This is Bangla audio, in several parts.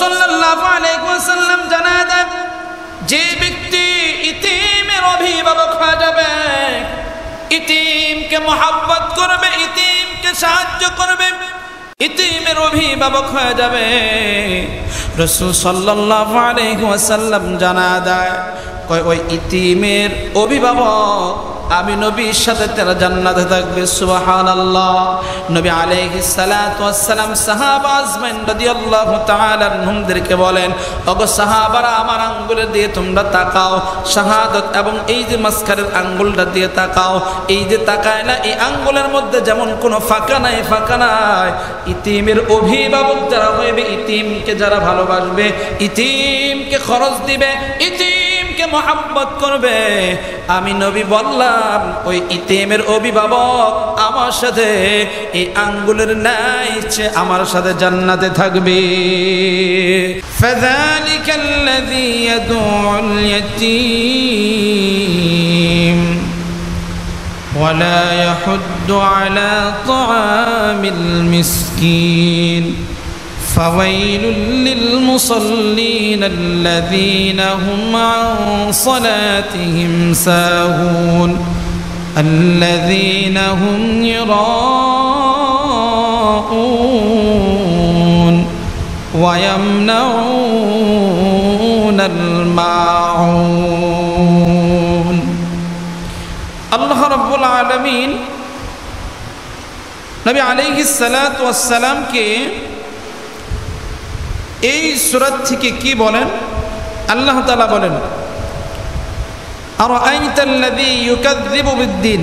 সাল্লাল্লাহু আলাইহি ওয়াসাল্লাম জানায় দেন, যে ব্যক্তি ইতিমের অভিভাবক হয়ে যাবে, ইতিমকে মহব্বত করবে, ইতিমকে সাহায্য করবে, ইতিমের অভিভাবক হয়ে যাবে, রাসূল সাল্লাল্লাহু আলাইহি ওয়াসাল্লাম জানায় দেয়, ওই ইতিমের অভিভাবক আমি নবীর সাথে তারা জান্নাতে থাকবে। সুবহানাল্লাহ। নবী আলাইহিস সালাতু ওয়াস সালাম সাহাবা আজমাইন রাদিয়াল্লাহু তাআলা আনহুমদেরকে বলেন, ওগো সাহাবারা, আমার আঙ্গুলে দিয়ে তোমরা তাকাও, শাহাদাত এবং এই যে মাঝখানের আঙ্গুলটা দিয়ে তাকাও, এই যে তাকায় না, এই আঙ্গুলের মধ্যে যেমন কোনো ফাঁকা নাই, ফাঁকা নাই। ইতিমের অভিভাবক যারা হইবে, ইতিমকে যারা ভালোবাসবে, ইতিমকে খরচ দিবে, ইতিমকে মহব্বত করবে, আমি নবী বললাম ওই ইতিমের অভিভাবক আমার সাথে এই আঙ্গুলের ন্যায় আমার সাথে জান্নাতে থাকবে। ফাযালিকাল্লাযী ইয়াদুল ইয়াতীম ওয়া লা ইয়াহুদ্দু আলা তাআমিল মিসকিন فويل للمصلين الذين هم عن صلاتهم ساهون الذين هم يراءون ويمنعون الماعون الله رب العالمين নবী আলাইহিস সালাতু ওয়াস সালাম কে এই সূরা থেকে কি বলেন? আল্লাহ তাআলা বলেন, আরাআইতাল্লাযী ইউকাযযিবু বিদ্দীন,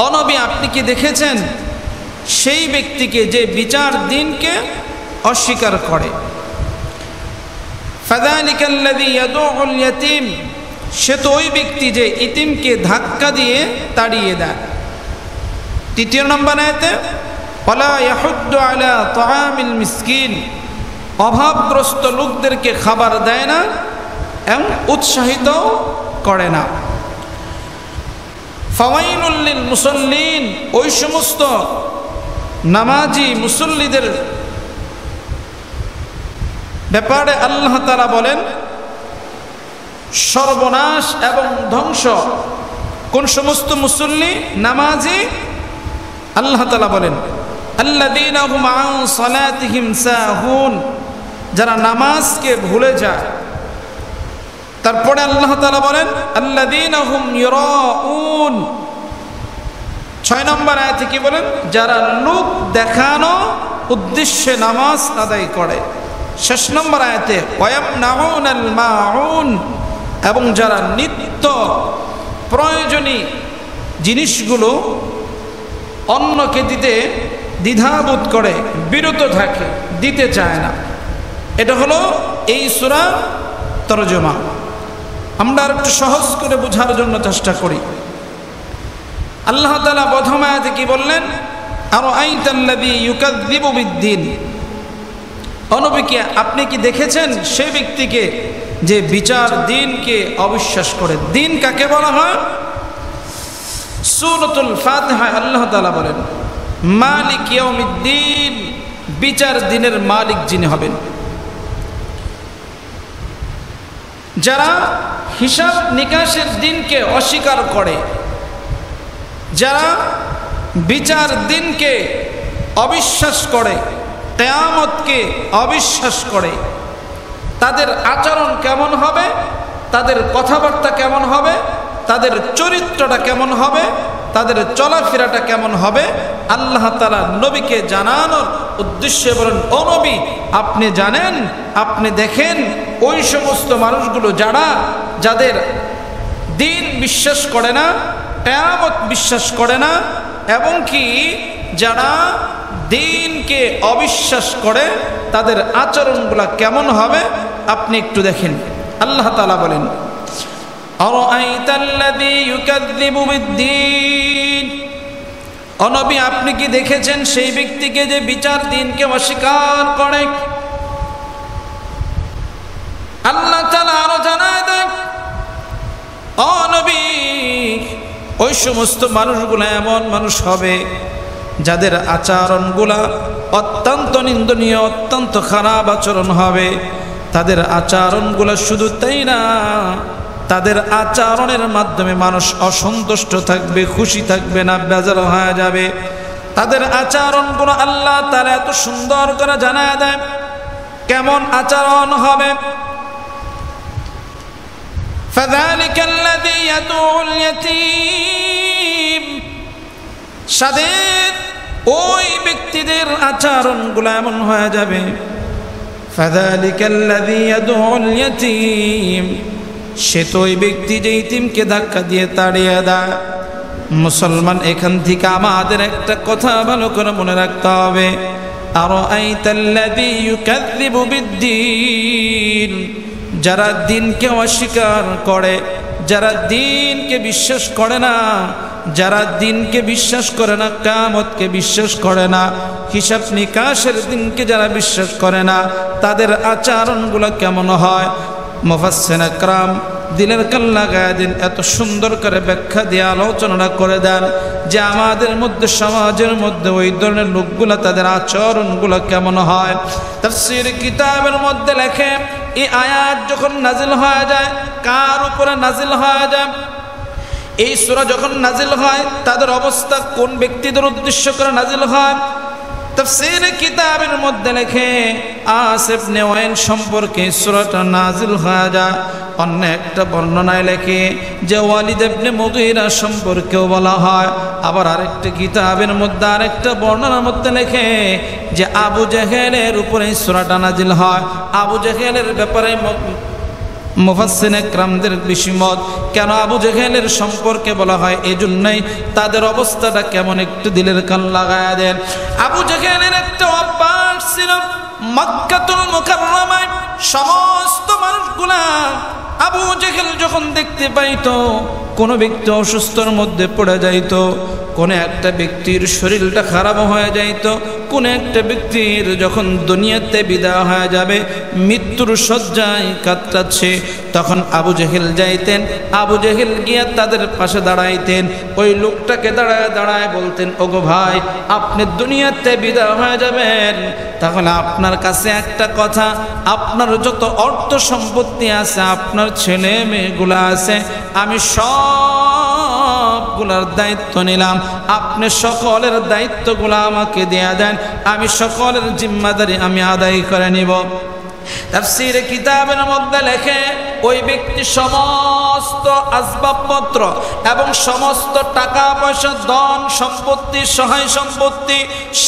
ও নবী আপনি কি দেখেছেন সেই ব্যক্তিকে যে বিচার দিনকে অস্বীকার করে? ফাযালিকাল্লাযী ইয়াদুউল ইয়াতীম, সে তো ওই ব্যক্তি যে ইতিমকে ধাক্কা দিয়ে তাড়িয়ে দেয়। তৃতীয় নম্বর আয়াতে ওয়ালা ইয়াহুদ্দু আলা তাআমিল মিসকিন, অভাবগ্রস্ত লোকদেরকে খাবার দেয় না এবং উৎসাহিত করে না। ফাওয়াইলুল লিল মুসাল্লিন, ওই সমস্ত নামাজি মুসল্লিদের ব্যাপারে আল্লাহ তাআলা বলেন সর্বনাশ এবং ধ্বংস। কোন সমস্ত মুসল্লি? নামাজি। আল্লাহ তাআলা বলেন আল্লাযীনা হুম আন সালাতিহিম সাহুন, যারা নামাজকে ভুলে যায়। তারপরে আল্লাহ তাআলা বলেন আল্লাযীনা হুম ইউরাউন। 6 নম্বর আয়াতে কি বলেন? যারা লোক দেখানো উদ্দেশ্যে নামাজ আদায় করে। 6 নম্বর আয়াতে ওয়ায়ামনাউনাল মাউন, এবং যারা নিত্য প্রয়োজনীয় জিনিসগুলো অন্যকে দিতে দ্বিধাবোধ করে, বিরত থাকে, দিতে চায় না। এটা হলো এই সূরা তরজমা। আমরা আর একটু সহজ করে বোঝার জন্য চেষ্টা করি। আল্লাহ তাআলা প্রথম আয়াতে কি বললেন? আরাআইতাল্লাযী ইউকাযযিবু বিদ্দীন, ও নবী কি আপনি কি দেখেছেন সেই ব্যক্তিকে যে বিচার দিনকে অবিশ্বাস করে? দিন কাকে বলা হয়? সূরাতুল ফাতিহায় আল্লাহ তাআলা বলেন মালিক ইয়াউমিদ্দিন, বিচার দিনের মালিক যিনি হবেন। যারা হিসাব নিকাশের দিনকে অস্বীকার করে, যারা বিচার দিনকে অবিশ্বাস করে, কিয়ামতকে অবিশ্বাস করে, তাদের আচরণ কেমন হবে, তাদের কথাবার্তা কেমন হবে, তাদের চরিত্রটা কেমন হবে, তাদের চলাফেরাটা কেমন হবে, আল্লাহ তাআলা নবীকে জানানোর উদ্দেশ্যে বলেন, ও নবী আপনি জানেন, আপনি দেখেন ওই সমস্ত মানুষগুলো যাদের দিন বিশ্বাস করে না, কিয়ামত বিশ্বাস করে না, এবং কি যারা দিনকে অবিশ্বাস করে, তাদের আচরণগুলো কেমন হবে আপনি একটু দেখেন। আল্লাহ তাআলা বলেন আরাআইতাল্লাযী ইউকাযযিবু বিদ্দীন, ও নবী আপনি কি দেখেছেন সেই ব্যক্তিকে যে বিচার দিনকে অস্বীকার করে? আল্লাহ তাআলা আরো জানায় দেন, ও নবী ওই সমস্ত মানুষগুলো এমন মানুষ হবে যাদের আচরণগুলা অত্যন্ত নিন্দনীয়, অত্যন্ত খারাপ আচরণ হবে, তাদের আচরণগুলো শুধু তাই না, তাদের আচরণের মাধ্যমে মানুষ অসন্তুষ্ট থাকবে, খুশি থাকবে না, বেজার হয়ে যাবে। তাদের আচরণগুলো আল্লাহ তাআলা এত সুন্দর করে জানায় দেয় কেমন আচরণ হবে। فذلك الذي يدعو اليتيم, সাদের ওই ব্যক্তিদের আচরণগুলো এমন হয়ে যাবে। فذلك الذي يدعو اليتيم, সে তো ওই ব্যক্তি যে ইতিমকে ধাক্কা দিয়ে তাড়িয়ে দেয়। মুসলমান, এখান থেকে আমাদের একটা কথা ভালো করে মনে রাখতে হবে, আরাআইতাল্লাযী ইউকাযযিবু বিদ্দীন, যারা দিনকে অস্বীকার করে, যারা দিনকে বিশ্বাস করে না, যারা দিনকে বিশ্বাস করে না, কিয়ামতকে বিশ্বাস করে না, হিসাব নিকাশের দিনকে যারা বিশ্বাস করে না, তাদের আচরণগুলো কেমন হয়? মুফাসসির আকরাম দিলের কান লাগায় দিন এত সুন্দর করে ব্যাখ্যা দিয়ে আলোচনা করে দেন যে আমাদের মধ্যে, সমাজের মধ্যে ওই ধরনের লোকগুলা তাদের আচরণগুলো কেমন হয়। তাফসীর কিতাবের মধ্যে লেখে, এই আয়াত যখন নাজিল হয়ে যায়, কার উপরে নাজিল হয়ে যায়? এই সূরা যখন নাজিল হয় তাদের অবস্থা কোন ব্যক্তিদের উদ্দেশ্য করে নাজিল হয়? তাফসীর কিতাবের মধ্যে লেখে আস ইবনে ওয়াইল সম্পর্কে সূরাটা নাজিল হয়ে যায়। অন্য একটা বর্ণনায় লেখে যে ওয়ালিদ ইবনে মুগীরা সম্পর্কেও বলা হয়। আবার আরেকটা কিতাবের মধ্যে, আরেকটা বর্ণনার মধ্যে লেখে যে আবু জেহেলের উপরে সূরাটা নাজিল হয়। আবু জেহেলের ব্যাপারে মুফাসসির একরামদের বেশি মত, কেন আবু জেহেলের সম্পর্কে বলা হয় এজন্যই তাদের অবস্থাটা কেমন একটু দিলের কান লাগায়া দেন। আবু জেহেলের একটা অভ্যাস ছিল, মক্কাতুল মুকাররমায় সমস্ত মানুষগুলা আবু জেহেল যখন দেখতে পাইতো কোনো ব্যক্তি অসুস্থর মধ্যে পড়ে যাইতো, কোনো একটা ব্যক্তির শরীরটা খারাপ হয়ে যাইতো, কোনো একটা ব্যক্তির যখন দুনিয়াতে বিদায় হয়ে যাবে, মৃত্যুর শয্যায় কাতরাচ্ছে, তখন আবু জেহেল যাইতেন। আবু জেহেল গিয়া তাদের পাশে দাঁড়াইতেন, ওই লোকটাকে দাঁড়ায় দাঁড়ায় বলতেন, ওগো ভাই, আপনি দুনিয়াতে বিদায় হয়ে যাবেন, তাহলে আপনার কাছে একটা কথা, আপনার যত অর্থ সম্পত্তি আছে, আপনার ছেলে মেয়েগুলা আছে, আমি সবগুলার দায়িত্ব নিলাম, আপনি সকলের দায়িত্বগুলো আমাকে দেয়া দেন, আমি সকলের জিম্মাদারি আমি আদায় করে নিব। তাফসীর কিতাবের মধ্যে লেখে ওই ব্যক্তি সমস্ত আসবাবপত্র এবং সমস্ত টাকা পয়সা, ধন সম্পত্তি, সহায় সম্পত্তি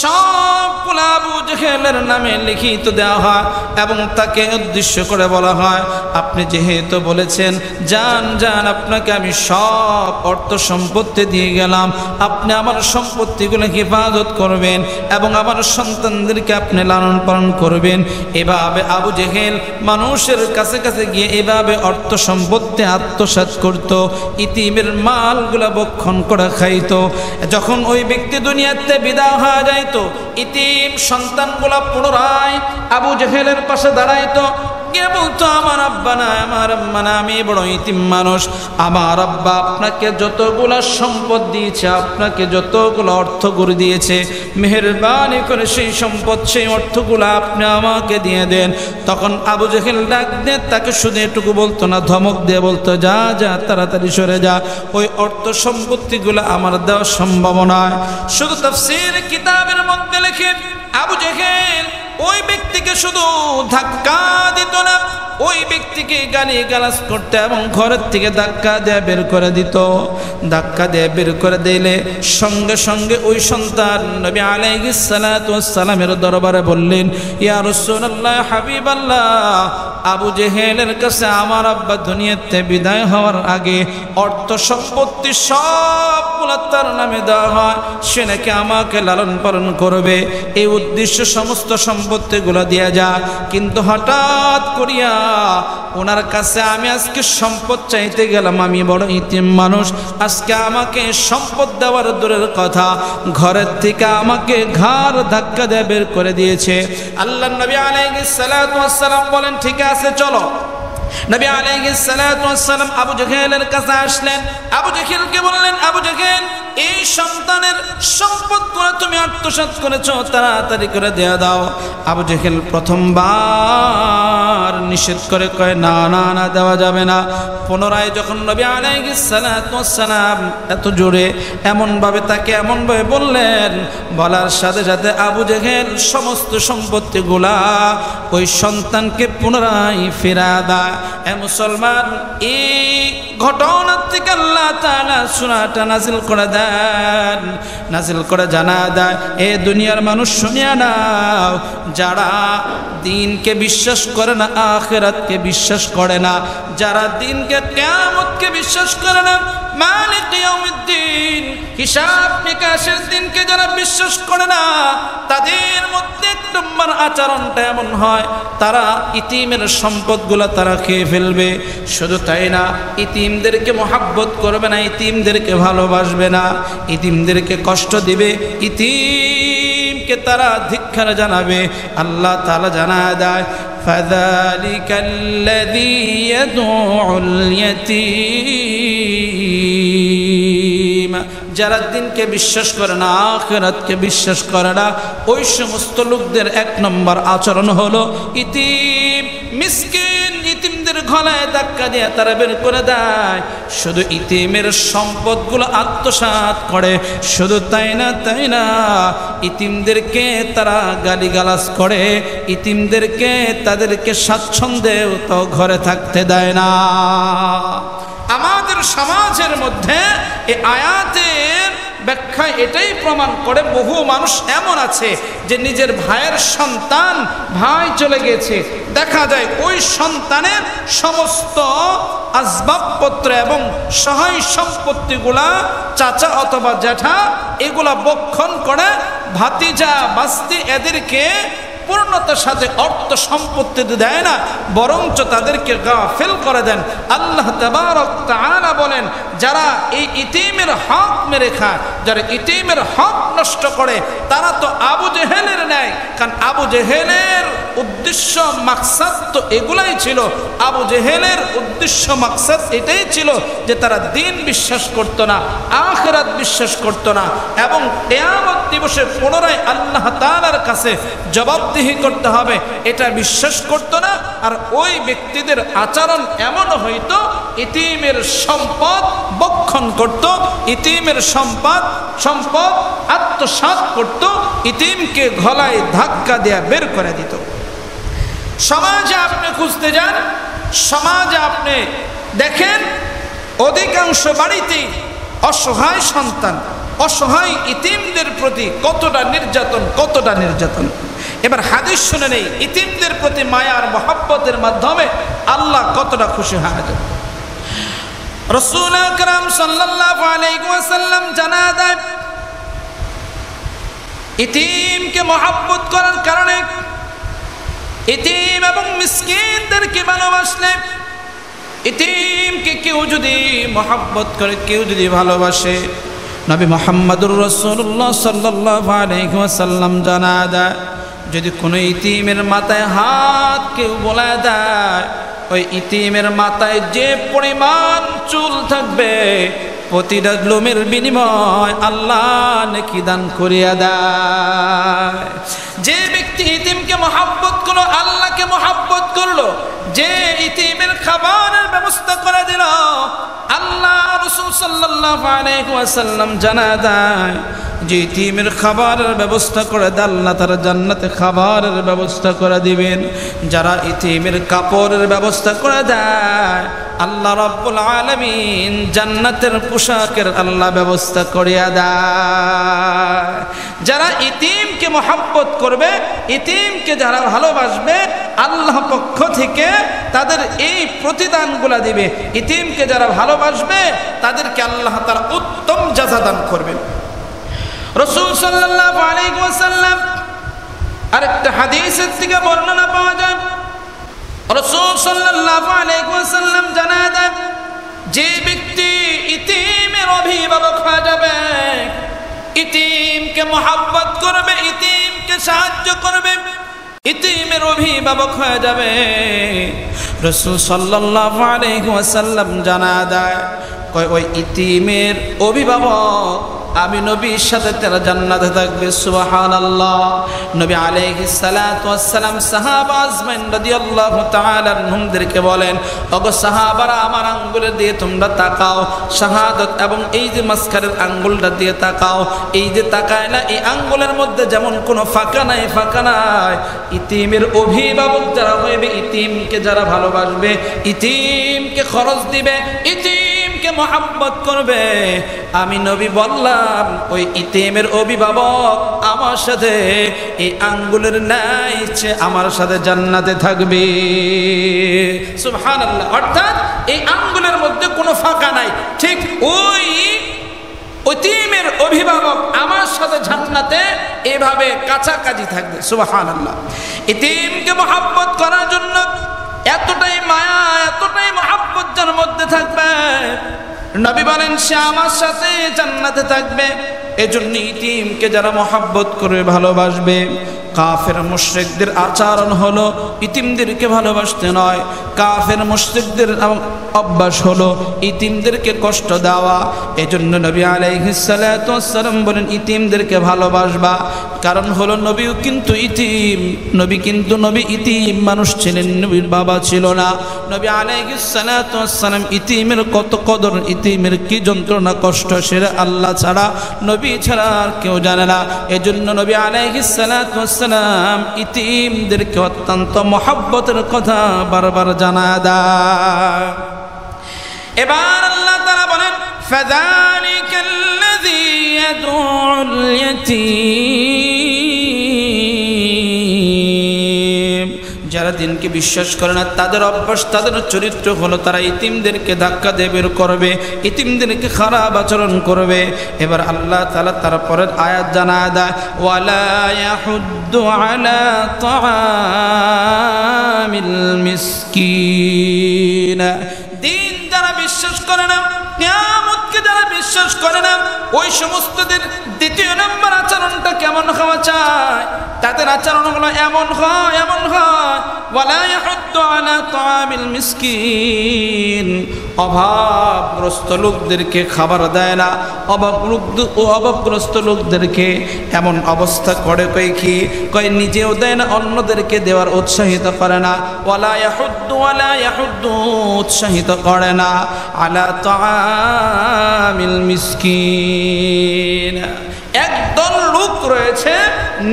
সবগুলো আবু জেহেলের নামে লিখিত দেওয়া হয় এবং তাকে উদ্দেশ্য করে বলা হয়, আপনি যেহেতু বলেছেন যান যান, আপনাকে আমি সব অর্থ সম্পত্তি দিয়ে গেলাম, আপনি আমার সম্পত্তিগুলো হেফাজত করবেন এবং আমার সন্তানদেরকে আপনি লালন পালন করবেন। এভাবে আবু জেহেল মানুষের কাছে কাছে গিয়ে এভাবে অর্থ সম্পত্তি আত্মসাৎ করত, ইতিমের মালগুলা ভক্ষণ করে খাইত। যখন ওই ব্যক্তি দুনিয়াতে বিদায় হয়ে যাইত, ইতিম সন্তানগুলা পুনরায় আবু জেহেলের পাশে দাঁড়াইতো, কে বলতো, আমার আব্বা না, আমার আম্মা না, আমি বড় ইতিম মানুষ, আমার আব্বা আপনাকে যতগুলা সম্পদ দিয়েছে, আপনাকে যতগুলো অর্থ করে দিয়েছে, মেহেরবানি করে সেই সম্পদ, সেই অর্থগুলো আপনি আমাকে দিয়ে দেন। তখন আবু জেহেল ডাক দিয়ে তাকে শুধু এটুকু বলতো না, ধমক দিয়ে বলতো, যা যা, তাড়াতাড়ি সরে যা, ওই অর্থ সম্পত্তিগুলো আমার দেওয়া সম্ভব নয়। শুধু তাফসীর কিতাবের মধ্যে লেখে আবু জেহেল ওই ব্যক্তিকে শুধু ধাক্কা দিত না, ওই ব্যক্তিকে গালি গালাজ করতে এবং ঘরের থেকে ধাক্কা দিয়ে বের করে দিত। ধাক্কা দিয়ে বের করে দিলে সঙ্গে সঙ্গে ওই সন্তান নবী আলাইহিস সালাতু ওয়াস সালামের দরবারে বললেন, ইয়া রাসূলুল্লাহ, হাবিবাল্লাহ, আবু জেহেলের কাছে আমার আব্বা দুনিয়াতে বিদায় হওয়ার আগে অর্থ সম্পত্তি সবগুলো তার নামে দেওয়া হয়, সে নাকি আমাকে লালন পালন করবে, এই উদ্দেশ্য সমস্ত সম্পত্তিগুলো দেয়া যা। কিন্তু হঠাৎ করিয়া ওনার কাছে আমি আজকে সম্পদ চাইতে গেলাম, আমি বড় ইতিম মানুষ, আজকে আমাকে সম্পদ দেওয়ার দূরের কথা, ঘরের থেকে আমাকে ঘাড় ধাক্কা দিয়ে বের করে দিয়েছে। আল্লাহর নবী আলাইহিস সালাতু ওয়াস সালাম বলেন, ঠিক আছে চলো। নবী আলাইহিস সালাতু ওয়াস সালাম আবু জেহেলের কাছে আসলেন, আবু জেহেলকে বললেন, আবু জেহেল, এই সন্তানের সম্পদগুলো তুমি আত্মসাৎ করেছো, তাড়াতাড়ি করে দেয়া দাও। আবু জেহেল প্রথমবার নিষেধ করে কয় না না না, দেওয়া যাবে না। পুনরায় যখন নবী আলাইহিস সালাতু ওয়াস সালাম এত জোরে এমনভাবে তাকে এমনভাবে বললেন, বলার সাথে সাথে আবু জেহেল সমস্ত সম্পত্তিগুলা ওই সন্তানকে পুনরায় ফিরা দেয়। এ মুসলমান, এই ঘটনা থেকে আল্লাহ তাআলা সূরাটা নাযিল করে দেন, নাযিল করে জানা দেয়, এ দুনিয়ার মানুষ শুনিয়া নাও, যারা দিনকে বিশ্বাস করে না, আখিরাতকে বিশ্বাস করে না, যারা দিনকে কিয়ামতকে বিশ্বাস করে না, মালিক ইয়াউমিদ্দিন হিসাব নিকাশের দিনকে যারা বিশ্বাস করে না, তাদের মধ্যে এক নম্বর আচরণটা এমন হয়, তারা ইতিমের সম্পদগুলো তারা খেয়ে ফেলবে। শুধু তাই না, ইতিমদেরকে মহাব্বত করবে না, ইতিমদেরকে ভালোবাসবে না, ইতিমদেরকে কষ্ট দিবে, ইতিমকে তারা ধিক্কার জানাবে। আল্লাহ তাআলা জানা দেয়, ফাযালিকাল্লাযী ইয়াদউল ইয়াতীম, যারা দিনকে বিশ্বাস করে না, আখিরাতকে বিশ্বাস করে না, ওই সমস্ত লোকদের এক নম্বর আচরণ হলো ইতিম, মিসকিন, ইতিমদের গলায় ধাক্কা দিয়ে তারা বের করে দেয়। শুধু ইতিমের সম্পদগুলো আত্মসাৎ করে, শুধু তাই না ইতিমদেরকে তারা গালিগালাজ করে, ইতিমদেরকে তাদেরকে স্বাচ্ছন্দ্যেও তো ঘরে থাকতে দেয় না। আমাদের সমাজের মধ্যে এই আয়াতের ব্যাখ্যা এটাই প্রমাণ করে, বহু মানুষ এমন আছে যে নিজের ভাইয়ের সন্তান, ভাই চলে গেছে, দেখা যায় ওই সন্তানের সমস্ত আসবাবপত্র এবং সহায় সম্পত্তিগুলা চাচা অথবা জ্যাঠা এগুলা বক্ষণ করে ভাতিজা বাস্তি এদেরকে পূর্ণতার সাথে অর্থ সম্পত্তি দেয় না, বরঞ্চ তাদেরকে গাফিল করে দেন। আল্লাহ তাবারক তাআলা বলেন, যারা এই ইতিমের হক মেরে খায়, যারা ইতিমের হক নষ্ট করে, তারা তো আবু জেহেলের নেয়। কারণ আবু জেহেলের উদ্দেশ্য মাকসাদ তো এগুলাই ছিল, আবু জেহেলের উদ্দেশ্য মাকসাদ এটাই ছিল যে তারা দিন বিশ্বাস করতো না, আখিরাত বিশ্বাস করতো না, এবং কিয়ামত দিবসে পুনরায় আল্লাহ তাআলার কাছে জবাবদিহি করতে হবে এটা বিশ্বাস করতো না। আর ওই ব্যক্তিদের আচরণ এমন হইতো, ইতিমের সম্পদ বক্ষণ করত, ইতিমের সম্পদ আত্মসাৎ করত, ইতিমকে গলায় ধাক্কা দেয়া বের করে দিত। সমাজে আপনি খুঁজতে যান, সমাজে আপনি দেখেন অধিকাংশ বাড়িতেই অসহায় সন্তান, অসহায় ইতিমদের প্রতি কতটা নির্যাতন। এবার হাদিস শুনে নেই, ইতিমদের প্রতি মায়ার মহব্বতের মাধ্যমে আল্লাহ কতটা খুশি হয়ে যান। রাসূল আকরাম সাল্লাল্লাহু আলাইহি ওয়াসাল্লাম জানা দেয়, ইতিমকে মহব্বত করার কারণে, ইতিম এবং মিসকিনদেরকে ভালোবাসলে, ইতিমকে কেউ যদি মহব্বত করে, কেউ যদি ভালোবাসে, নবী মুহাম্মদুর রাসূলুল্লাহ সাল্লাল্লাহু আলাইহি ওয়াসাল্লাম জানা দেয়, যদি কোনো ইতিমের মাথায় হাত কেউ বোলায় দেয়, ওই ইতিমের মাথায় যে পরিমাণ চুল থাকবে, প্রতিটা লোমের বিনিময় আল্লাহ নেকি দান করিয়া দেয়। যে ব্যক্তি ইতিমকে মহব্বত করলো, আল্লাহকে মহব্বত করলো, যে ইতিমের খাবারের ব্যবস্থা করে দিল, আল্লাহ রাসূল সাল্লাল্লাহু আলাইহি ওয়াসাল্লাম জানা দেয়, যে ইতিমের খাবারের ব্যবস্থা করে দেয়, আল্লাহ তার জান্নাতে খাবারের ব্যবস্থা করে দিবেন। যারা ইতিমের কাপড়ের ব্যবস্থা করে দেয়, আল্লাহ রাব্বুল আলামিন জান্নাতের পোশাকের আল্লাহ ব্যবস্থা করিয়া দেয়। যারা ইতিমকে মহব্বত করবে, ইতিমকে যারা ভালোবাসবে, আল্লাহ পক্ষ থেকে তাদের এই প্রতিদানগুলা দিবে। ইতিমকে যারা ভালোবাসবে তাদেরকে আল্লাহ তাআলা উত্তম জাযা দান করবেন। রাসূল সাল্লাল্লাহু আলাইহি ওয়াসাল্লাম আরেকটা হাদিসের থেকে বর্ণনা পাওয়া যায়, রাসূল সাল্লাল্লাহু আলাইহি ওয়াসাল্লাম জানা দেন, যে ব্যক্তি ইতিমের অভিভাবক হয়ে যাবে, ইতিমকে মহব্বত করবে, ইতিমকে সাহায্য করবে, ইতিমের অভিভাবক হয়ে যাবে, রাসূল সাল্লাল্লাহু আলাইহি ওয়াসাল্লাম জানা দেয়, ওই ইতিমের অভিভাবক আমি নবীর সাথে তারা জান্নাতে থাকবে। সুবহানাল্লাহ। নবী আলাইহিস সালাতু ওয়াস সালাম সাহাবা আজমাইন রাদিয়াল্লাহু তাআলা আনহুমদেরকে বলেন, ওগো সাহাবারা, আমার আঙ্গুলের দিয়ে তোমরা তাকাও, শাহাদাত এবং এই যে মাঝখানের আঙ্গুলটা দিয়ে তাকাও, এই যে তাকায় না, এই আঙ্গুলের মধ্যে যেমন কোনো ফাঁকা নাই, ফাঁকা নাই। ইতিমের অভিভাবক যারা হইবে, ইতিমকে যারা ভালোবাসবে, ইতিমকে খরচ দিবে, ইতিমকে মহব্বত করবে, আমি নবী বললাম ওই ইতিমের অভিভাবক আমার সাথে এই আঙ্গুলের ন্যায় ইচ্ছে আমার সাথে জান্নাতে থাকবে। সুবহানাল্লাহ। অর্থাৎ এই আঙ্গুলের মধ্যে কোনো ফাঁকা নাই, ঠিক ওই ইতিমের অভিভাবক আমার সাথে জান্নাতে এভাবে কাছাকাছি থাকবে। সুবহানাল্লাহ। ইতিমকে মহব্বত করার জন্য এতটাই মায়া, এতটাই মহব্বত যার মধ্যে থাকবে, নবী বলেন সে আমার সাথে জান্নাতে থাকবে। এজন্য ইতিমকে যারা মহব্বত করে ভালোবাসবে, কাফের মুশরিকদের আচরণ হলো ইতিমদেরকে ভালোবাসতে নয়, কাফের মুশরিকদের অভ্যাস হলো ইতিমদেরকে কষ্ট দেওয়া। এজন্য নবী আলাইহিস সালাতু ওয়াস সালাম বলেন ইতিমদেরকে ভালোবাসবা। কারণ হলো নবীও কিন্তু ইতিম, নবী ইতিম মানুষ ছিলেন, নবীর বাবা ছিল না। নবী আলাইহিস সালাতু ওয়াস সালাম ইতিমের কত কদর, ইতিমের কি যন্ত্রণা কষ্ট সেটা আল্লাহ ছাড়া, নবী ছাড়া আর কেউ জানে না। এজন্য নবী আলাইহিস সালাতু ওয়াস সালাম ইতিমদেরকে অত্যন্ত মহব্বতের কথা বারবার জানায় দেয়। এবার আল্লাহ তাআলা বলেন, ফাযালিকাল্লাযী ইয়াদউল ইয়াতীম, যারা দিনকে বিশ্বাস করে না তাদের অভ্যাস, তাদের চরিত্র হলো তারা ইতিমদেরকে ধাক্কা দিয়ে বের করবে, ইতিমদেরকে খারাপ আচরণ করবে। এবার আল্লাহ তাআলা তারপরের আয়াত জানায় দেয়, ওয়ালা ইয়াহুদ্দু আলা তাআমিল মিসকিন, দিন যারা বিশ্বাস করে না, কিয়ামতকে যারা বিশ্বাস করে না, ওই সমস্তদের দ্বিতীয় নম্বর আচরণটা কেমন হওয়া চায়? তাদের আচরণ হলো এমন হয়, এমন হয়, ওয়ালা ইয়াহুদ্দু আলা তাআমিল মিসকিন, অভাবগ্রস্ত লোকদেরকে খাবার দেয় না, অভাবগ্রস্ত লোকদেরকে এমন অবস্থা করে কয় নিজেও দেয় না, অন্যদেরকে দেওয়ার উৎসাহিত করে না। ওয়ালা ইয়াহুদ্দু উৎসাহিত করে না আলা তাআমিল মিসকিন। একদল লোক রয়েছে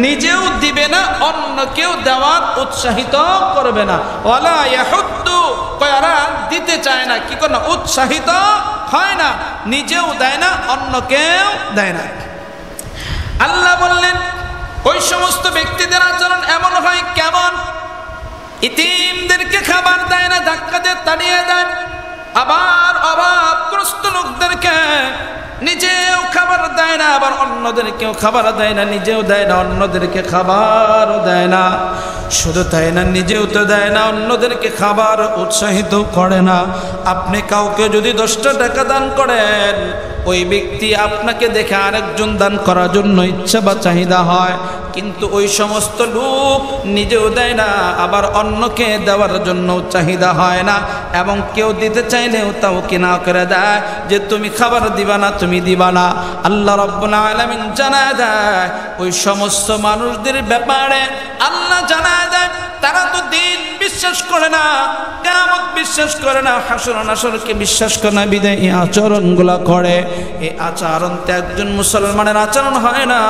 নিজেও দিবে না, অন্যকেও দেওয়ার উৎসাহিত করবে না। ওয়ালা ইয়াহুদ্দু, কয়রা দিতে চায় না, কি করে না, উৎসাহিত হয় না, নিজেও দেয় না, অন্যকেও দেয় না। আল্লাহ বললেন ওই সমস্ত ব্যক্তিদের আচরণ এমন হয় কেমন? ইতিমদেরকে খাবার দেয় না, ধাক্কা দিয়ে তাড়িয়ে দেয়। আবার অভাবগ্রস্ত লোকদেরকে নিজেও খাবার দেয় না, আবার অন্যদেরকেও খাবার দেয় না, নিজেও দেয় না, অন্যদেরকে খাবারও দেয় না। শুধু তাই না, নিজেও তো দেয় না, অন্যদেরকে খাবার উৎসাহিত করে না। আপনি কাউকে যদি 10টা টাকা দান করেন, ওই ব্যক্তি আপনাকে দেখে আরেকজন দান করার জন্য ইচ্ছা বা চাহিদা হয়, কিন্তু ওই সমস্ত লোক নিজেও দেয় না, আবার অন্যকে দেওয়ার জন্য চাহিদা হয় না, এবং কেউ দিতে চাইলেও তাও কিনা করে দেয় যে তুমি খাবার দিবা না, তুমি দিবা না। আল্লাহ রাব্বুল আলামিন জানায় দেয় ওই সমস্ত মানুষদের ব্যাপারে, আল্লাহ জানায় দেয় তারা তো দিন বিশ্বাস করে না, কিয়ামত বিশ্বাস করে না, হাসর নাসরকে বিশ্বাস করে না, বিদায় এই আচরণগুলা করে। এই আচরণ তো একজন মুসলমানের আচরণ হয় না,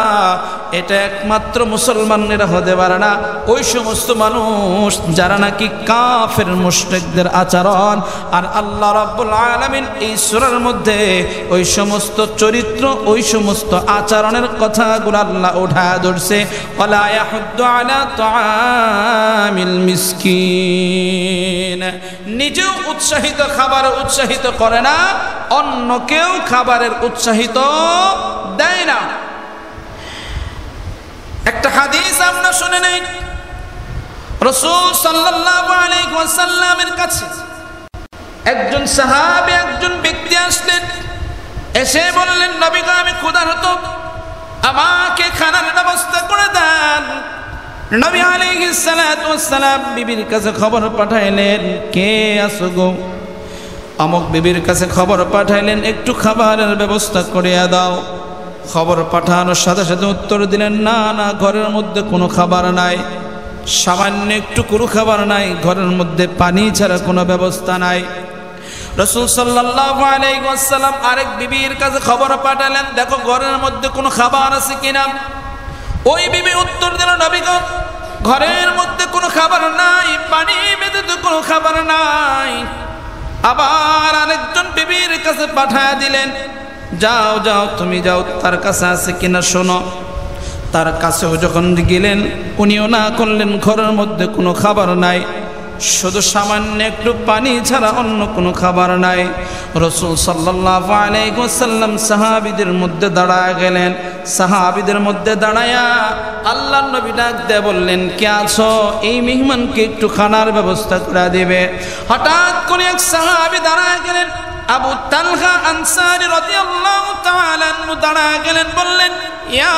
এটা একমাত্র মুসলমানেরা হতে পারে না। ওই সমস্ত মানুষ যারা নাকি কাফের মুশরিকদের আচরণ। আর আল্লাহ রাব্বুল আলামিন এই সূরার মধ্যে ওই সমস্ত চরিত্র, ওই সমস্ত আচরণের কথাগুলো আল্লাহ উঠায় ধরছে। ওয়ালা ইয়াহুদ্দু আলা তাআমিল মিসকিন, নিজেও উৎসাহিত, খাবার উৎসাহিত করে না, অন্যকেও খাবারের উৎসাহিত দেয় না। একটা হাদিস আমরা শুনে নেই, রাসূল সাল্লাল্লাহু আলাইহি ওয়াসাল্লামের কাছে একজন সাহাবী, একজন ব্যক্তি আসলেন, এসে বললেন, নবী গো আমি ক্ষুধার্ত, আমাকে খানার ব্যবস্থা করে দেন। নবী আলাইহিস সালাতু ওয়াস সালাম বিবির কাছে খবর পাঠাইলেন, কে আছো গো? অমুক বিবির কাছে খবর পাঠাইলেন, একটু খাবারের ব্যবস্থা করে দাও। খবর পাঠানোর সাথে সাথে উত্তর দিলেন, না না, ঘরের মধ্যে কোনো খাবার নাই, সামান্য একটু কোনো খাবার নাই, ঘরের মধ্যে পানি ছাড়া কোনো ব্যবস্থা নাই। রাসূল সাল্লাল্লাহু আলাইহি ওয়াসাল্লাম আরেক বিবির কাছে খবর পাঠালেন, দেখো ঘরের মধ্যে কোনো খাবার আছে কিনা। ওই বিবি উত্তর দিল, নবী গো, ঘরের মধ্যে কোনো খাবার নাই, পানি ব্যতীত কোনো খাবার নাই। আবার আরেকজন বিবির কাছে পাঠায় দিলেন, যাও যাও, তুমি যাও, তার কাছে আছে কিনা শোনো। তার কাছেও যখন গেলেন, উনিও না করলেন, ঘরের মধ্যে কোনো খাবার নাই, শুধু সামান্য একটু পানি ছাড়া অন্য কোনো খাবার নাই। রাসূল সাল্লাল্লাহু আলাইহি ওয়াসাল্লাম সাহাবীদের মধ্যে দাঁড়ায় গেলেন। সাহাবীদের মধ্যে দাঁড়ায়া আল্লাহর নবী ডাক দিয়ে বললেন, কে আছো? এই মেহমানকে একটু খানার ব্যবস্থা করে দেবে। হঠাৎ করে এক সাহাবী দাঁড়ায় গেলেন, আবু তালহা আনসারী রাদিয়াল্লাহু তাআলা আনহু দাঁড়ায় গেলেন, বললেন, ইয়া